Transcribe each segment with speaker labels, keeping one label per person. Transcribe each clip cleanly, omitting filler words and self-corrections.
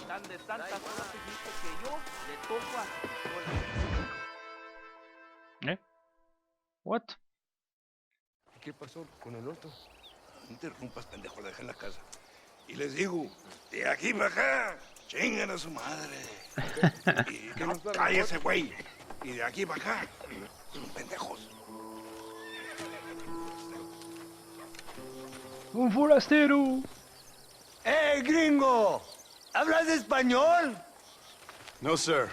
Speaker 1: Tan de tantas horas seguiste que yo le toco a sola.
Speaker 2: ¿Eh? What?
Speaker 3: ¿Qué pasó con el otro?
Speaker 4: No interrumpas, pendejo, la dejé en la casa. Y les digo, de aquí para acá, chingan a su madre. Y
Speaker 3: ¿Qué nos da la
Speaker 4: cállese, güey. Y de aquí para acá, son pendejos.
Speaker 2: ¡Un forastero!
Speaker 5: ¡Eh, gringo! ¿Hablas español?
Speaker 6: No, sir.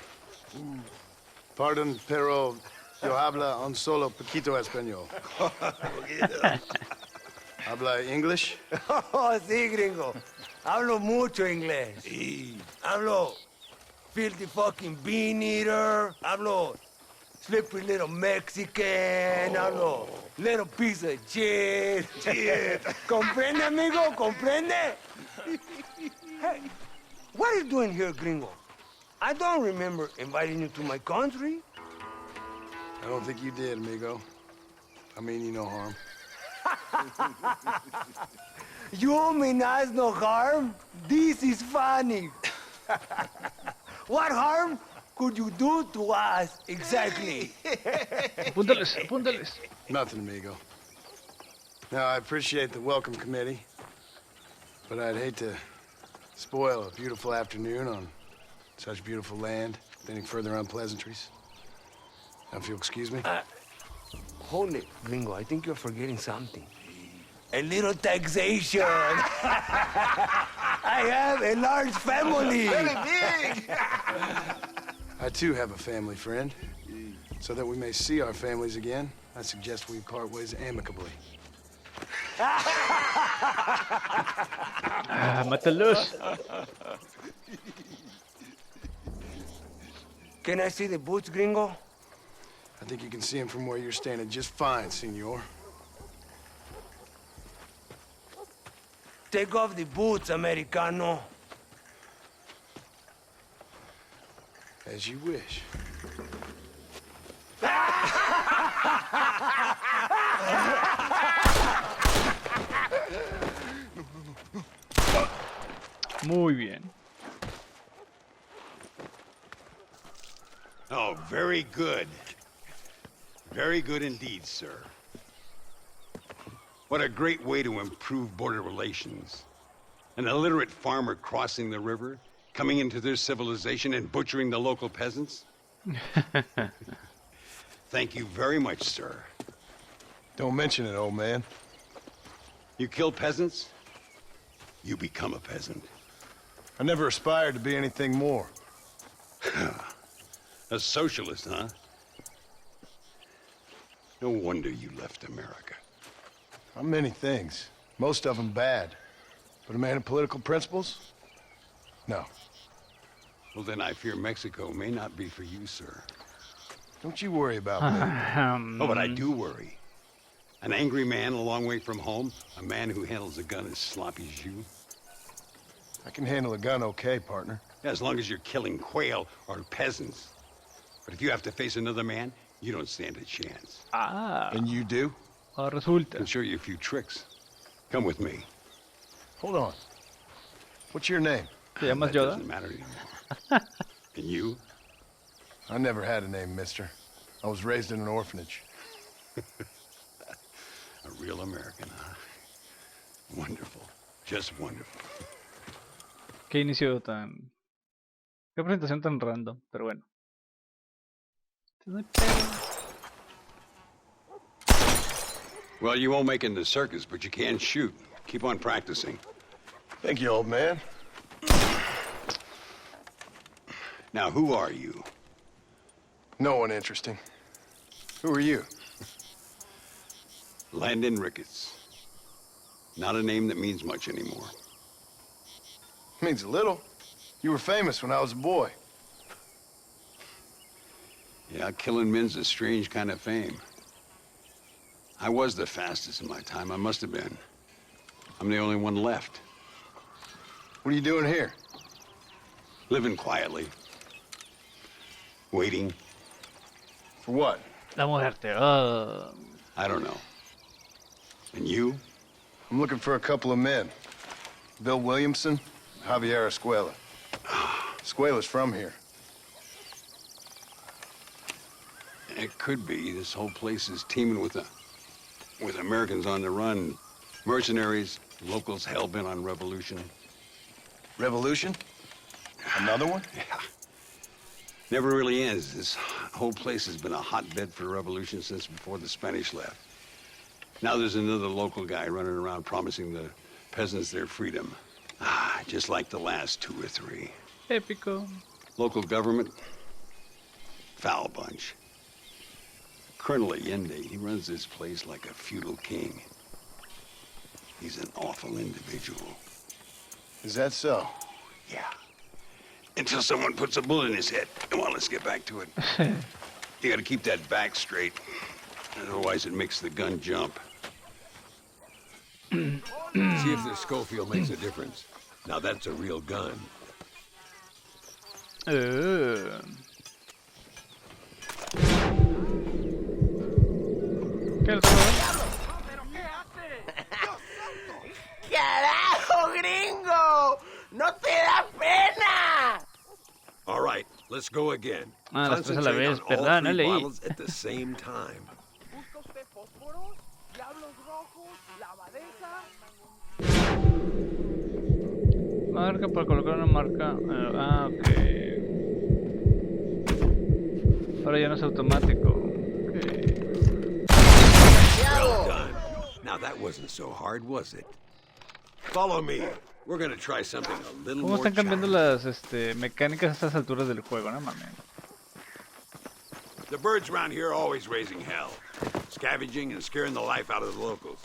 Speaker 6: Pardon, pero yo habla un solo poquito español. ¿Habla English?
Speaker 5: Oh, sí, gringo. Hablo mucho inglés.
Speaker 4: Sí.
Speaker 5: Hablo filthy fucking bean eater. Hablo slippery little Mexican. Hablo little piece of shit. ¿Comprende, amigo? ¿Comprende? Hey, what are you doing here, gringo? I don't remember inviting you to my country.
Speaker 6: I don't think you did, amigo. I mean you no harm.
Speaker 5: You mean us no harm? This is funny. What harm could you do to us exactly?
Speaker 2: Apúntales, apúntales.
Speaker 6: Nothing, amigo. Now, I appreciate the welcome committee, but I'd hate to spoil a beautiful afternoon on such beautiful land with any further unpleasantries. Now, if you'll excuse me.
Speaker 5: Hold it, gringo. I think you're forgetting something. A little taxation. I have a large family.
Speaker 4: Very big.
Speaker 6: I, too, have a family friend. So that we may see our families again, I suggest we part ways amicably.
Speaker 2: Ah, mátalos.
Speaker 5: Can I see the boots, gringo?
Speaker 6: I think you can see him from where you're standing just fine, senor.
Speaker 5: Take off the boots, Americano.
Speaker 6: As you wish.
Speaker 2: Muy bien.
Speaker 4: Oh, very good. Very good indeed, sir. What a great way to improve border relations. An illiterate farmer crossing the river, coming into their civilization and butchering the local peasants. Thank you very much, sir.
Speaker 6: Don't mention it, old man.
Speaker 4: You kill peasants, you become a peasant.
Speaker 6: I never aspired to be anything more.
Speaker 4: A socialist, huh? No wonder you left America.
Speaker 6: I'm many things. Most of them bad. But a man of political principles? No.
Speaker 4: Well, then I fear Mexico may not be for you, sir.
Speaker 6: Don't you worry about me.
Speaker 4: Oh, but I do worry. An angry man a long way from home, a man who handles a gun as sloppy as you.
Speaker 6: I can handle a gun okay, partner.
Speaker 4: As long as you're killing quail or peasants. But if you have to face another man, you don't stand a chance.
Speaker 2: Ah,
Speaker 6: And you do?
Speaker 2: ahora
Speaker 4: I
Speaker 2: resulta.
Speaker 4: can show you a few tricks. Come with me.
Speaker 6: Hold on. What's your name?
Speaker 2: ¿Te llamas
Speaker 4: That
Speaker 2: Yoda?
Speaker 4: doesn't matter anymore. And you?
Speaker 6: I never had a name, mister. I was raised in an orphanage.
Speaker 4: A real American, huh? Wonderful. Just wonderful.
Speaker 2: Qué inicio tan... Qué presentación tan random, pero bueno. No hay pedo.
Speaker 4: Well, you won't make it in the circus, but you can shoot. Keep on practicing.
Speaker 6: Thank you, old man.
Speaker 4: Now, who are you?
Speaker 6: No one interesting. Who are you?
Speaker 4: Landon Ricketts. Not a name that means much anymore.
Speaker 6: Means a little. You were famous when I was a boy.
Speaker 4: Yeah, killing men's a strange kind of fame. I was the fastest in my time. I must have been. I'm the only one left.
Speaker 6: What are you doing here?
Speaker 4: Living quietly. Waiting.
Speaker 6: For what?
Speaker 2: La muerte.
Speaker 4: I don't know. And you?
Speaker 6: I'm looking for a couple of men. Bill Williamson, Javier Escuela. Escuela's from here.
Speaker 4: It could be. This whole place is teeming with Americans on the run. Mercenaries, locals hell-bent on revolution.
Speaker 6: Revolution? Another one?
Speaker 4: Yeah. Never really ends. This whole place has been a hotbed for revolution since before the Spanish left. Now there's another local guy running around promising the peasants their freedom. Just like the last 2 or 3.
Speaker 2: Épico.
Speaker 4: Local government, foul bunch. Colonel Allende, he runs this place like a feudal king. He's an awful individual.
Speaker 6: Is that so?
Speaker 4: Yeah. Until someone puts a bullet in his head. Come on, let's get back to it. You gotta keep that back straight. Otherwise it makes the gun jump.
Speaker 3: See if the Schofield makes a difference. Now that's a real gun.
Speaker 2: ¿Qué es eso?
Speaker 5: ¡Carajo, gringo! ¡No te da pena!
Speaker 3: All right, let's go again.
Speaker 2: Las tres a la
Speaker 3: Concentrate
Speaker 2: vez,
Speaker 3: on all
Speaker 2: ¿verdad? No
Speaker 3: 3
Speaker 2: leí.
Speaker 3: bottles at the same time.
Speaker 1: ¿Busca usted fósforos? ¿Diablos rojos? ¿La abadesa?
Speaker 2: Marca para colocar una marca. Ok. Ahora ya no es automático. Ok.
Speaker 3: Well done. Now that wasn't so hard, was it? Follow me. We're gonna try something a little
Speaker 2: ¿Cómo
Speaker 3: more
Speaker 2: están cambiando
Speaker 3: challenging.
Speaker 2: las mecánicas a estas alturas del juego? No mames.
Speaker 3: The birds around here are always raising hell, scavenging and scaring the life out of the locals.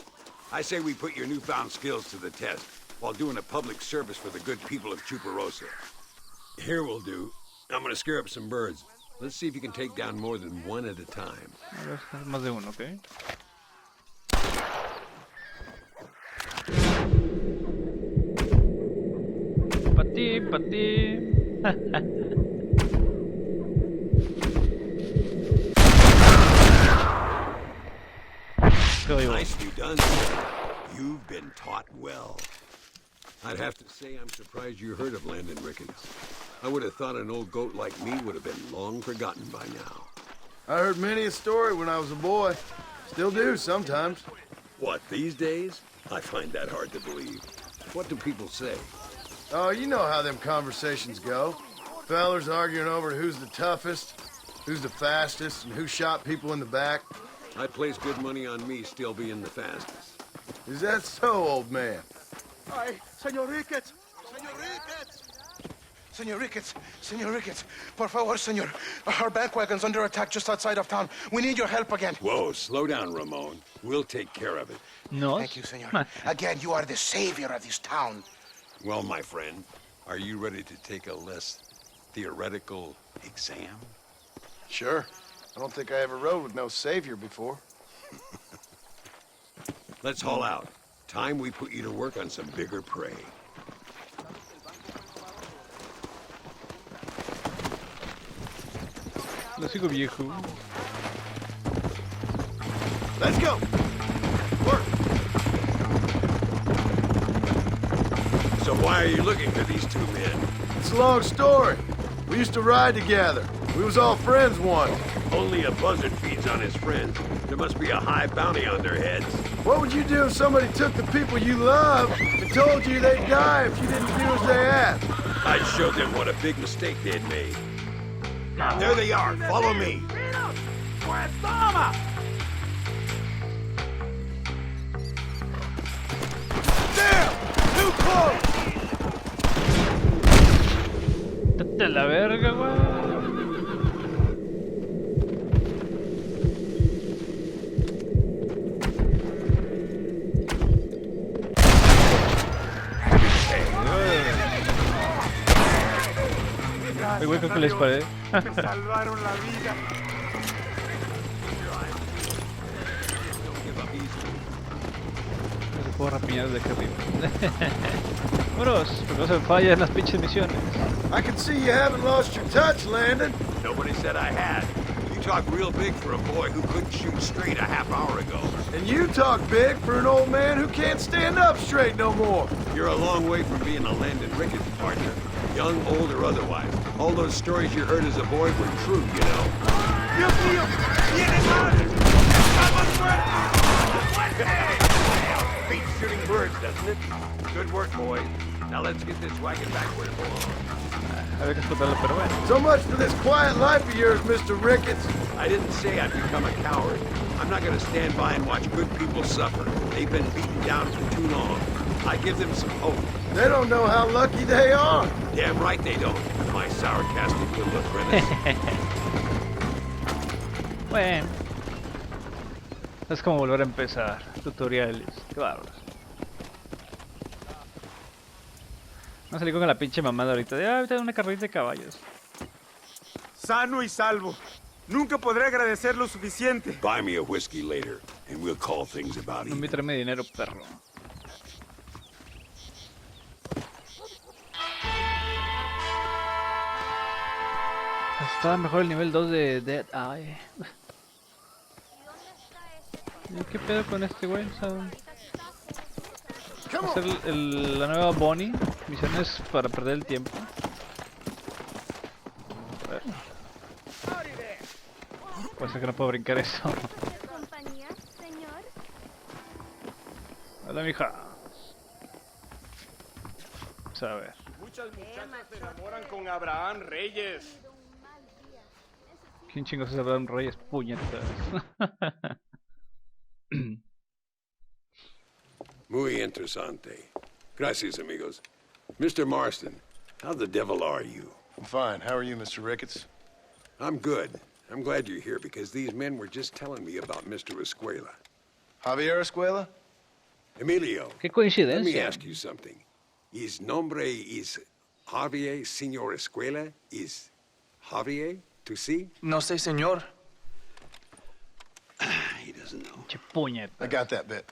Speaker 3: I say we put your newfound skills to the test while doing a public service for the good people of Chuparosa. Here we'll do. I'm gonna scare up some birds. Let's see if you can take down more than one at a time.
Speaker 2: A ver, más de uno, ¿ok? Pa' ti.
Speaker 3: Nicely done, sir. You've been taught well. I'd have to say I'm surprised you heard of Landon Ricketts. I would have thought an old goat like me would have been long forgotten by now.
Speaker 6: I heard many a story when I was a boy. Still do sometimes.
Speaker 3: What, these days? I find that hard to believe. What do people say?
Speaker 6: Oh, you know how them conversations go. Fellers arguing over who's the toughest, who's the fastest, and who shot people in the back.
Speaker 3: I'd place good money on me still being the fastest.
Speaker 6: Is that so, old man?
Speaker 5: Ay, Señor Ricketts! Señor Ricketts! Señor Ricketts! Señor Ricketts! Por favor, señor. Our bank wagon's under attack just outside of town. We need your help again.
Speaker 3: Whoa, slow down, Ramon. We'll take care of it.
Speaker 2: No.
Speaker 5: Thank you, señor. Again, you are the savior of this town.
Speaker 3: Well, my friend, are you ready to take a less theoretical exam?
Speaker 6: Sure. I don't think I ever rode with no savior before.
Speaker 3: Let's haul out. Time we put you to work on some bigger prey.
Speaker 2: Lo sigo viejo.
Speaker 6: Let's go! Work!
Speaker 3: So why are you looking for these 2 men?
Speaker 6: It's a long story. We used to ride together. We was all friends once.
Speaker 3: Only a buzzard feeds on his friends. There must be a high bounty on their heads.
Speaker 6: What would you do if somebody took the people you love and told you they'd die if you didn't do as they asked?
Speaker 3: I'd show them what a big mistake they'd made. There they are. Follow me.
Speaker 1: Pues toma.
Speaker 6: Damn! Too close!
Speaker 2: ¡Te la verga, güey! Ay, güey, creo que les disparé.
Speaker 1: Me salvaron la vida.
Speaker 2: No se puedo rapiñar desde aquí arriba. Vámonos, porque no se me fallan las pinches misiones.
Speaker 6: I can see you haven't lost your touch, Landon.
Speaker 3: Nobody said I had. You talk real big for a boy who couldn't shoot straight a half hour ago.
Speaker 6: And you talk big for an old man who can't stand up straight no more.
Speaker 3: You're a long way from being a Landon Ricketts partner. Young, old, or otherwise. All those stories you heard as a boy were true, you know.
Speaker 5: Dios mío! ¡Viene más! ¡Estamos muertos!
Speaker 3: Beats shooting birds, doesn't it? Good work, boys. Now let's get this wagon back where it belongs.
Speaker 2: Había que explotarlo, pero bueno.
Speaker 6: So much for this quiet life of yours, Mr. Ricketts.
Speaker 3: I didn't say I'd become a coward. I'm not gonna stand by and watch good people suffer. They've been beaten down for too long. I give them some hope.
Speaker 6: They don't know how lucky they are.
Speaker 3: Damn right they don't. My sarcastic little apprentice.
Speaker 2: Bueno. Es como volver a empezar. Tutoriales. Qué bárbaros. Vamos a salir con la pinche mamada ahorita. Ahorita una carrerita de caballos.
Speaker 5: Sano y salvo. Nunca podré agradecer lo suficiente.
Speaker 3: Buy me a whiskey later, and we'll call things about
Speaker 2: No
Speaker 3: it.
Speaker 2: me tráeme dinero, perro. Estaba mejor el nivel 2 de Dead Eye. ¿Y qué pedo con este güey? O sea, hacer la nueva Bonnie. Misiones para perder el tiempo. Puede ser que no puedo brincar eso.
Speaker 7: ¿Compañía, señor?
Speaker 2: Hola, mija. Vamos a ver.
Speaker 5: Muchas muchachas se enamoran con Abraham Reyes.
Speaker 2: ¿Quién chingos es Abraham Reyes? Puñetas.
Speaker 3: Muy interesante. Gracias, amigos. Mr. Marston, how the devil are you?
Speaker 6: I'm fine. How are you, Mr. Ricketts?
Speaker 3: I'm good. I'm glad you're here because these men were just telling me about Mr. Escuela.
Speaker 6: Javier Escuela?
Speaker 3: Emilio,
Speaker 2: Qué
Speaker 3: let me
Speaker 2: coincidencia.
Speaker 3: ask you something. His nombre is Javier Señor Escuela? Is Javier to see?
Speaker 8: No sé, señor.
Speaker 3: He doesn't know.
Speaker 2: Che puñetas.
Speaker 6: I got that bit.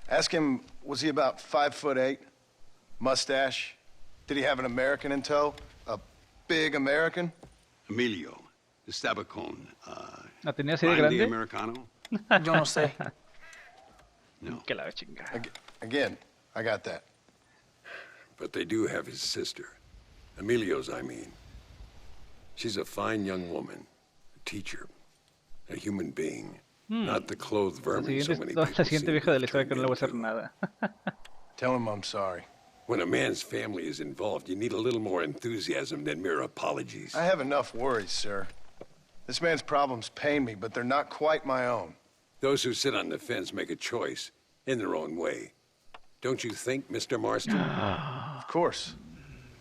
Speaker 6: Ask him, was he about 5'8"? Mustache? Did he have an American in tow? A big American?
Speaker 4: Emilio, the Stabacone.
Speaker 2: ¿La tenía así de
Speaker 4: Find the
Speaker 2: grande?
Speaker 4: Americano?
Speaker 8: Yo no sé.
Speaker 4: No.
Speaker 2: Que la chinga.
Speaker 6: Again, I got that.
Speaker 3: But they do have his sister. Emilio's, I mean. She's a fine young woman, a teacher, a human being, not the clothed
Speaker 2: La
Speaker 3: vermin so many
Speaker 2: siguiente,
Speaker 3: people
Speaker 2: la siguiente
Speaker 3: seem
Speaker 2: vieja
Speaker 3: to
Speaker 2: de la
Speaker 3: be
Speaker 2: historia que no le voy a hacer
Speaker 3: turned
Speaker 2: nada.
Speaker 6: Tell him I'm sorry.
Speaker 3: When a man's family is involved, you need a little more enthusiasm than mere apologies.
Speaker 6: I have enough worries, sir. This man's problems pain me, but they're not quite my own.
Speaker 3: Those who sit on the fence make a choice in their own way. Don't you think, Mr. Marston?
Speaker 6: Of course.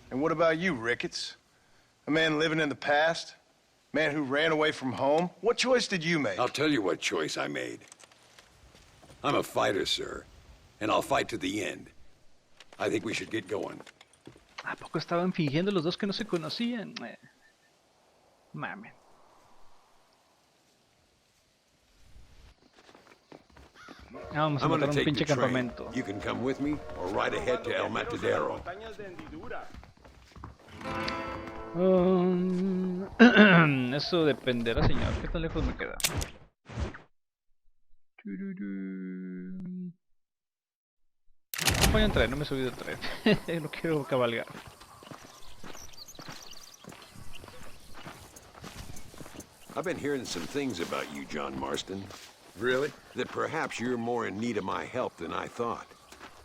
Speaker 6: And what about you, Ricketts? A man living in the past? Man who ran away from home? What choice did you make?
Speaker 3: I'll tell you what choice I made. I'm a fighter, sir, and I'll fight to the end. I think we should get going.
Speaker 2: ¿A poco estaban fingiendo los dos que no se conocían? Mamen. Vamos a
Speaker 3: I'm
Speaker 2: matar
Speaker 3: gonna
Speaker 2: un
Speaker 3: take
Speaker 2: pinche
Speaker 3: the train.
Speaker 2: campamento.
Speaker 3: You can come with me or ride ahead to El Matadero.
Speaker 5: Montañas de hendidura.
Speaker 2: Eso dependerá, señor. ¿Qué tan lejos me queda? Tururú. Voy a entrar, no me he subido al tren. No quiero cabalgar.
Speaker 3: I've been hearing some things about you, John Marston.
Speaker 6: Really?
Speaker 3: That perhaps you're more in need of my help than I thought.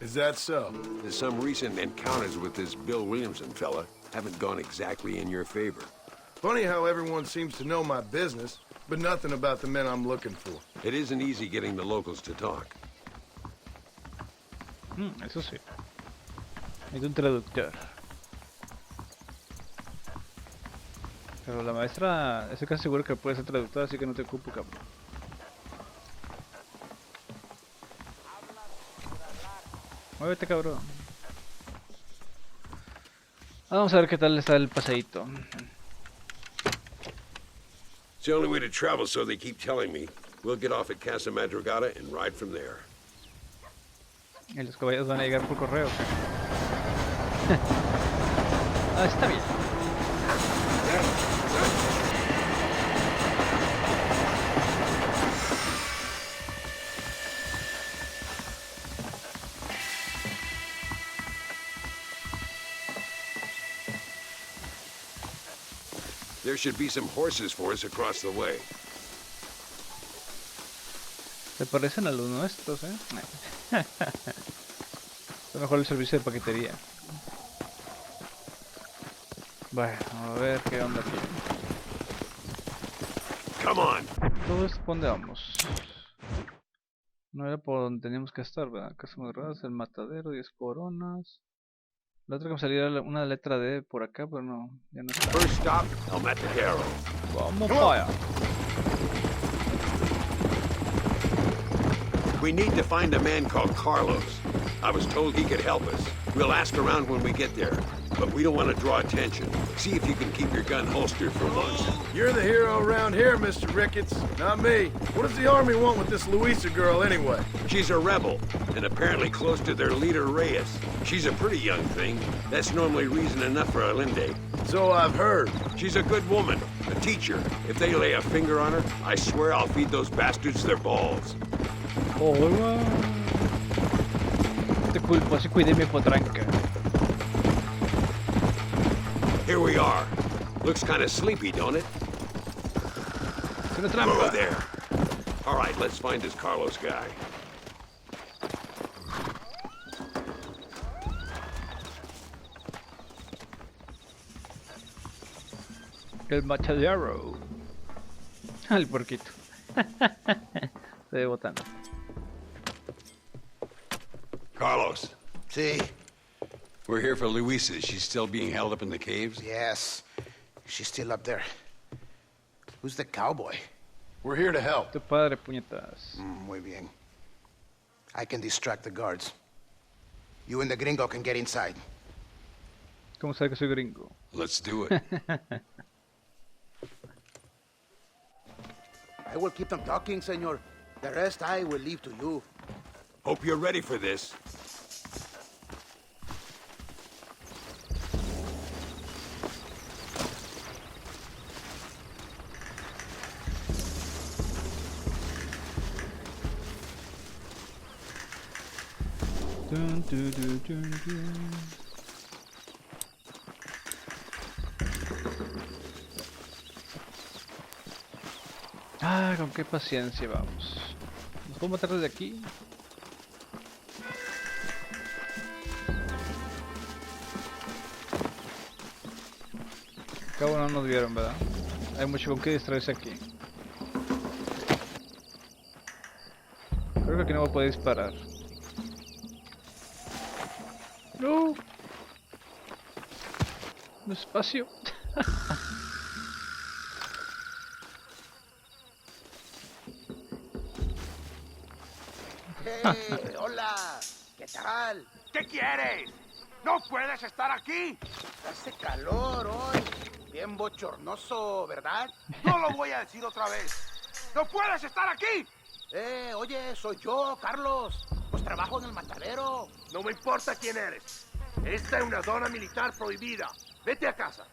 Speaker 6: Is that so?
Speaker 3: That some recent encounters with this Bill Williamson fella haven't gone exactly in your favor.
Speaker 6: Funny how everyone seems to know my business, but nothing about the men I'm looking for.
Speaker 3: It isn't easy getting the locals to talk.
Speaker 2: Eso sí. Hay un traductor. Pero la maestra, estoy casi seguro que puede ser traductora, así que no te ocupo, cabrón. Muévete, cabrón. Vamos a ver qué tal está el paseíto.
Speaker 3: It's the only way to travel, so they keep telling me. We'll get off at Casa Madrugada and ride from there.
Speaker 2: Y los caballos van a llegar por correo. Ah, está bien.
Speaker 3: There should be some horses for us across the way.
Speaker 2: Se parecen a los nuestros, ¿eh? Está mejor el servicio de paquetería. Bueno, a ver qué onda aquí.
Speaker 3: Come on.
Speaker 2: Todo esto, ¿por dónde vamos? No era por donde teníamos que estar, ¿verdad? Casa muy raras, el matadero, 10 coronas. La otra que me salía era una letra D por acá, pero no, ya no está.
Speaker 3: First stop, El Matadero.
Speaker 2: Vamos para allá.
Speaker 3: We need to find a man called Carlos. I was told he could help us. We'll ask around when we get there, but we don't want to draw attention. See if you can keep your gun holstered for once.
Speaker 6: You're the hero around here, Mr. Ricketts, not me. What does the army want with this Luisa girl anyway?
Speaker 3: She's a rebel, and apparently close to their leader, Reyes. She's a pretty young thing. That's normally reason enough for Alinde.
Speaker 6: So I've heard.
Speaker 3: She's a good woman, a teacher. If they lay a finger on her, I swear I'll feed those bastards their balls.
Speaker 2: Hola. Te culpo, si cuide mi potranca.
Speaker 3: Here we are. Looks kind of sleepy, don't it?
Speaker 2: Es una
Speaker 3: Oh,
Speaker 2: trampa.
Speaker 3: there. All right, let's find this Carlos guy.
Speaker 2: El Matadero. El porquito. Estoy botando.
Speaker 4: Carlos,
Speaker 9: See,
Speaker 4: we're here for Luisa. She's still being held up in the caves?
Speaker 9: yes, she's still up there. Who's the cowboy?
Speaker 6: We're here to help.
Speaker 2: Tu padre, puñetas.
Speaker 9: Muy bien. I can distract the guards. You and the gringo can get inside.
Speaker 2: ¿Cómo sabe que soy gringo?
Speaker 4: Let's do it.
Speaker 9: I will keep them talking, senor. The rest I will leave to you.
Speaker 3: Hope you're ready for this.
Speaker 2: Dun, dun, dun, dun, dun. Ah, con qué paciencia vamos. ¿Nos podemos matar desde aquí? Al cabo no nos vieron, ¿verdad? Hay mucho con qué distraerse aquí. Creo que aquí no voy a poder disparar. No. Despacio.
Speaker 9: Hey, hola. ¿Qué tal?
Speaker 1: ¿Qué quieres? ¡No puedes estar aquí!
Speaker 9: Hace calor hoy. Bien bochornoso, ¿verdad?
Speaker 1: No lo voy a decir otra vez. ¡No puedes estar aquí!
Speaker 9: Oye, soy yo, Carlos. Pues trabajo en el matadero.
Speaker 1: No me importa quién eres. Esta es una zona militar prohibida. Vete a casa.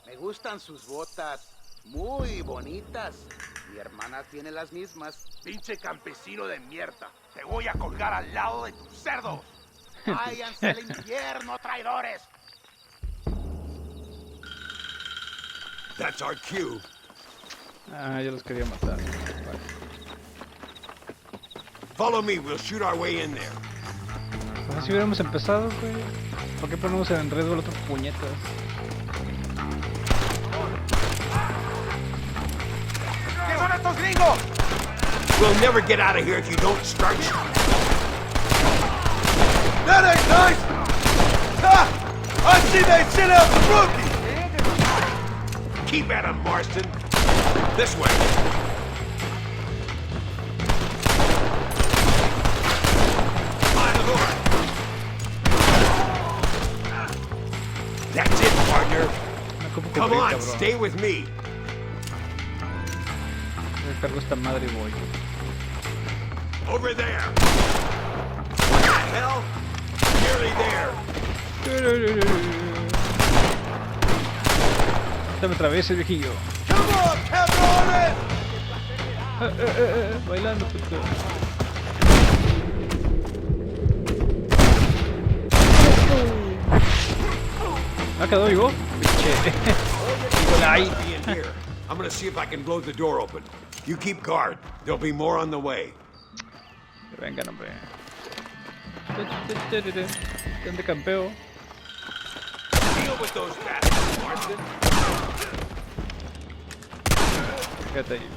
Speaker 9: Me gustan sus botas. Muy bonitas. Mi hermana tiene las mismas.
Speaker 1: Pinche campesino de mierda. Te voy a colgar al lado de tus cerdos.
Speaker 9: ¡Váyanse al infierno, traidores!
Speaker 3: That's our cue.
Speaker 2: Ah, yo los quería matar. Vale.
Speaker 3: Follow me, we'll shoot our way in there.
Speaker 2: Pues así hubiéramos empezado, güey. ¿Por qué ponemos en riesgo las otras puñetas?
Speaker 1: ¿Qué son estos gringos?
Speaker 3: We'll never get out of here if you don't start shooting.
Speaker 5: That ain't nice! Ha! I see they sent out the rookie!
Speaker 3: Keep at him, Marston. This way. My lord. That's it, partner.
Speaker 2: No ocupo
Speaker 3: Come
Speaker 2: cubrir,
Speaker 3: on,
Speaker 2: cabrón.
Speaker 3: stay with me.
Speaker 2: Me cargo esta madre y voy.
Speaker 3: Over there. What the hell? Nearly there.
Speaker 2: Te me atraviesa el viejillo.
Speaker 5: Come on, cabrones!
Speaker 2: Bailando, puto. ¿No quedó vivo? Pinche. Ay.
Speaker 3: Be in here. I'm gonna see if I can blow the door open. You keep guard. There'll be more on the way.
Speaker 2: Vengan, hombre. ¿Dónde campeo?
Speaker 3: Deal with those bastards, Marston.
Speaker 2: Quédate ahí.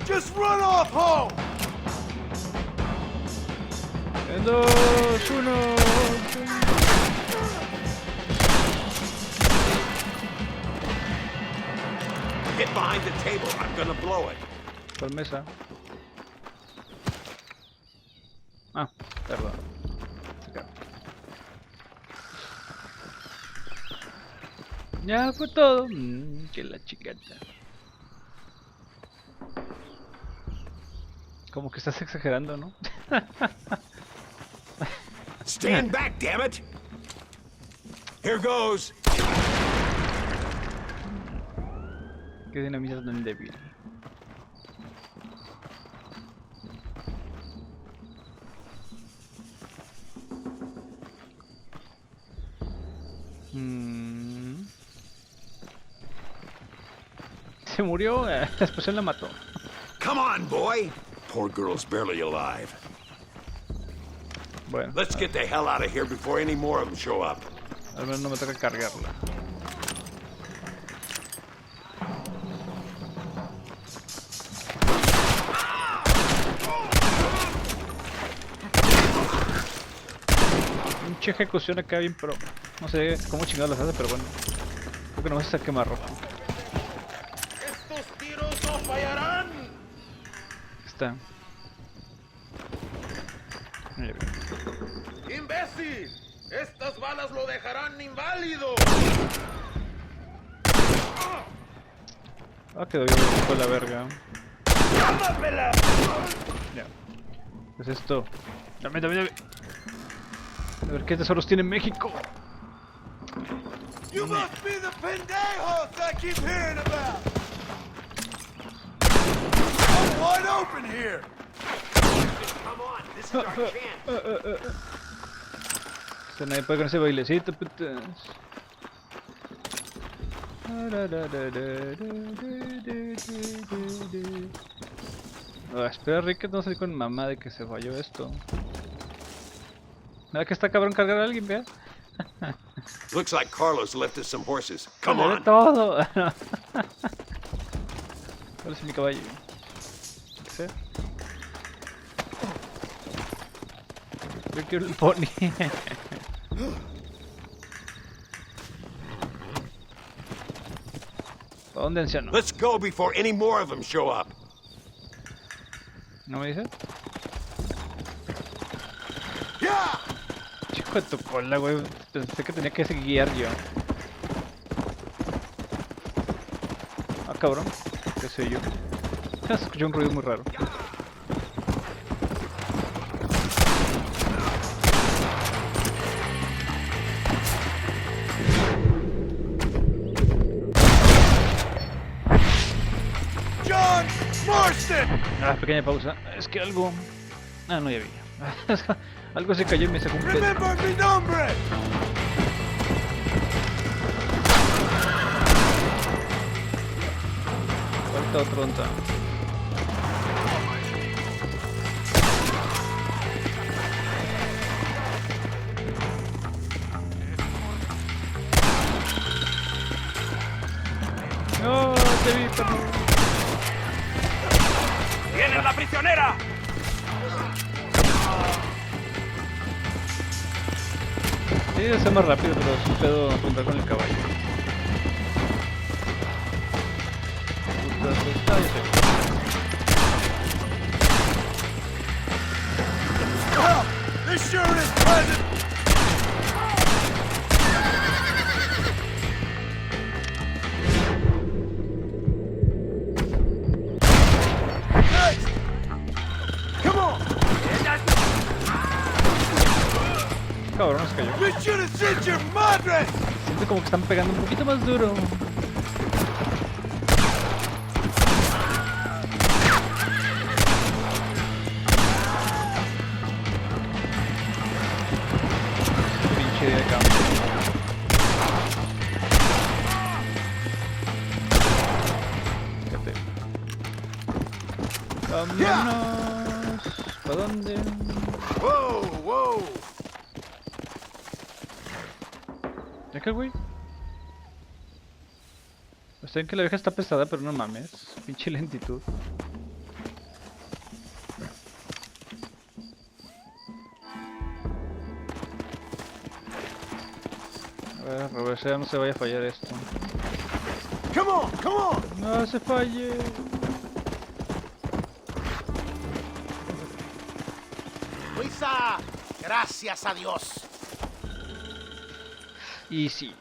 Speaker 5: Just run off home!
Speaker 2: En 2, 1.
Speaker 3: Get behind the table. I'm gonna blow it.
Speaker 2: ¿Cuál mesa? Ah, perdón. Acá. Ya fue todo. Que la chicata. Como que estás exagerando, ¿no?
Speaker 3: Stand back, damn it! Here goes.
Speaker 2: Qué dinamita tan débil. Se murió, la explosión la mató.
Speaker 3: Come on, boy. Poor girl's barely alive.
Speaker 2: Bueno,
Speaker 3: Let's get the hell out of here before any more of them show up.
Speaker 2: al menos no me toca cargarla. Mucha ejecución acá bien, pero no sé cómo chingados las hace, pero bueno. Creo que no vas a quemar ropa.
Speaker 1: ¡Estos tiros no fallarán!
Speaker 2: Está. Mira.
Speaker 1: ¡Imbécil! ¡Estas balas lo dejarán inválido!
Speaker 2: Ah, quedó bien con la verga.
Speaker 1: ¡Llámapela!
Speaker 2: Ya. ¿Qué es esto? Dame. A ver qué tesoros tiene México.
Speaker 5: You must be the pendejos I keep hearing about! I'm wide open here!
Speaker 3: Come on, this is our chance.
Speaker 2: O sea, nadie puede con ese bailecito, putas. Espera, Ricketts no salir con mamá de que se falló esto. Nada que está cabrón cargar a alguien, vea.
Speaker 3: Looks like Carlos left us some horses. Come
Speaker 2: Dale
Speaker 3: on.
Speaker 2: todo. ¿Cuál es mi caballo? ¿Sí? Yo quiero el pony. ¿Para dónde, anciano?
Speaker 3: Let's go before any more of them show up.
Speaker 2: ¿No me dices?
Speaker 5: Yeah!
Speaker 2: Chico de tu cola, güey. Pensé que tenía que guiar yo. Ah, cabrón. ¿Qué sé yo? Se escuchó un ruido muy raro.
Speaker 5: John Marston!
Speaker 2: Ah, pequeña pausa. Es que algo... Ah, no, ya vi. Algo se cayó y me sacó un pedo.
Speaker 5: Remember mi nombre!
Speaker 2: Falta otro onta. No, te vi, perdón.
Speaker 1: ¡Viene la prisionera!
Speaker 2: Sí, debe ser más rápido, pero es un pedo apuntar con el caballo. Puta, pues, ya sé.
Speaker 5: Well, this sure is pleasant! Next! Come on!
Speaker 2: Cabrón, se cayó.
Speaker 5: You should have sent your madre!
Speaker 2: Siento como que están pegando un poquito más duro. Pinche de campo. Vámonos. ¿Para dónde?
Speaker 6: Whoa, whoa.
Speaker 2: ¿Ya que güey? Está bien que la vieja está pesada, pero no mames. Pinche lentitud. A ver, reversea, no se vaya a fallar esto.
Speaker 6: Come on, come on.
Speaker 2: No se falle.
Speaker 9: Luisa, gracias a Dios.
Speaker 2: Easy.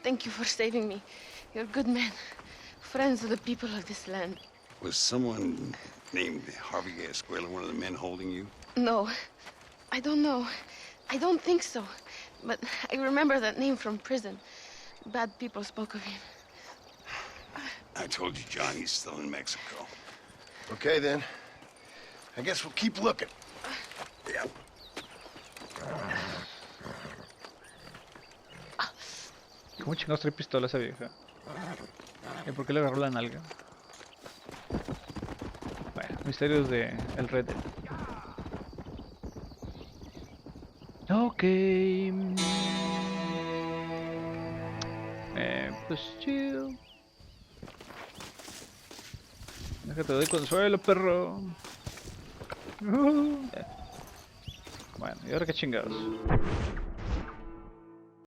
Speaker 10: Thank you for saving me. You're good men. Friends of the people of this land.
Speaker 4: Was someone named Harvey Escuela one of the men holding you?
Speaker 10: No, I don't know. I don't think so. But I remember that name from prison. Bad people spoke of him.
Speaker 4: I told you, John, he's still in Mexico.
Speaker 6: Okay, then. I guess we'll keep looking.
Speaker 4: Yeah.
Speaker 2: ¿Cómo chingados trae pistola esa vieja? ¿Y por qué le agarró la nalga? Bueno, misterios de el Red Dead. Ok. Pues chill. Déjate, doy consuelo, perro. Bueno, y ahora qué chingados.